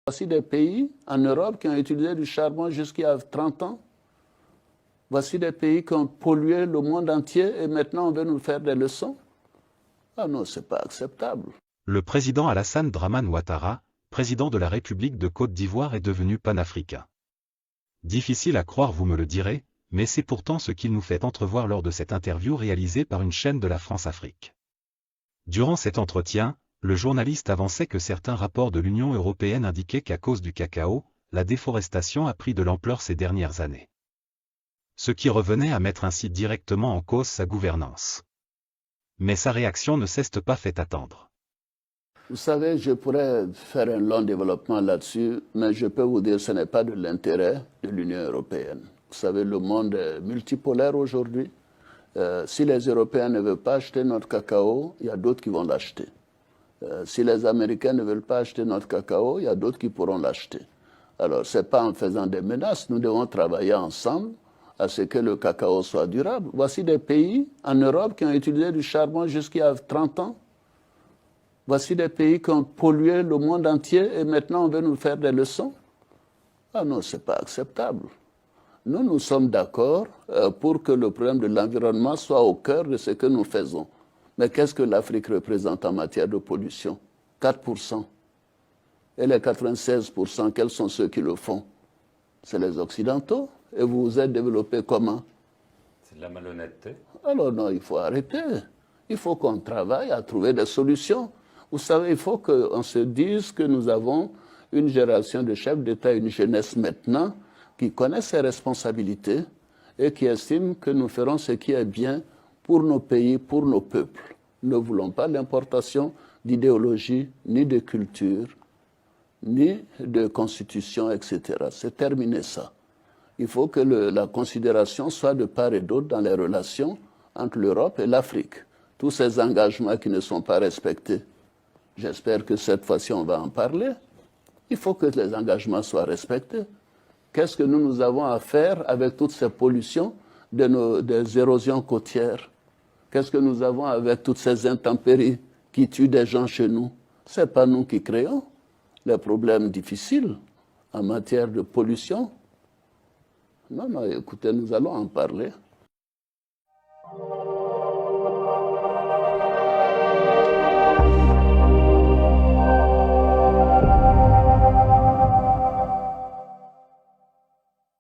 Voici des pays en Europe qui ont utilisé du charbon jusqu'il y a 30 ans. Voici des pays qui ont pollué le monde entier et maintenant on veut nous faire des leçons. Ah non, c'est pas acceptable. Le président Alassane Dramane Ouattara, président de la République de Côte d'Ivoire, est devenu panafricain. Difficile à croire, vous me le direz, mais c'est pourtant ce qu'il nous fait entrevoir lors de cette interview réalisée par une chaîne de la France-Afrique. Durant cet entretien, le journaliste avançait que certains rapports de l'Union européenne indiquaient qu'à cause du cacao, la déforestation a pris de l'ampleur ces dernières années. Ce qui revenait à mettre ainsi directement en cause sa gouvernance. Mais sa réaction ne s'est pas fait attendre. Vous savez, je pourrais faire un long développement là-dessus, mais je peux vous dire que ce n'est pas de l'intérêt de l'Union européenne. Vous savez, le monde est multipolaire aujourd'hui. Si les Européens ne veulent pas acheter notre cacao, il y a d'autres qui vont l'acheter. Si les Américains ne veulent pas acheter notre cacao, il y a d'autres qui pourront l'acheter. Alors, ce n'est pas en faisant des menaces, nous devons travailler ensemble à ce que le cacao soit durable. Voici des pays en Europe qui ont utilisé du charbon jusqu'il y a 30 ans. Voici des pays qui ont pollué le monde entier et maintenant on veut nous faire des leçons. Ah non, ce n'est pas acceptable. Nous sommes d'accord pour que le problème de l'environnement soit au cœur de ce que nous faisons. Mais qu'est-ce que l'Afrique représente en matière de pollution? 4%. Et les 96%, quels sont ceux qui le font? C'est les Occidentaux. Et vous vous êtes développés comment? C'est de la malhonnêteté. Alors non, il faut arrêter. Il faut qu'on travaille à trouver des solutions. Vous savez, il faut qu'on se dise que nous avons une génération de chefs d'État, une jeunesse maintenant, qui connaît ses responsabilités et qui estime que nous ferons ce qui est bien pour nos pays, pour nos peuples. Nous ne voulons pas l'importation d'idéologie, ni de culture, ni de constitution, etc. C'est terminé ça. Il faut que la considération soit de part et d'autre dans les relations entre l'Europe et l'Afrique. Tous ces engagements qui ne sont pas respectés, j'espère que cette fois-ci on va en parler. Il faut que les engagements soient respectés. Qu'est-ce que nous avons à faire avec toutes ces pollutions des érosions côtières? Qu'est-ce que nous avons avec toutes ces intempéries qui tuent des gens chez nous? Ce n'est pas nous qui créons les problèmes difficiles en matière de pollution. Non, non, écoutez, nous allons en parler.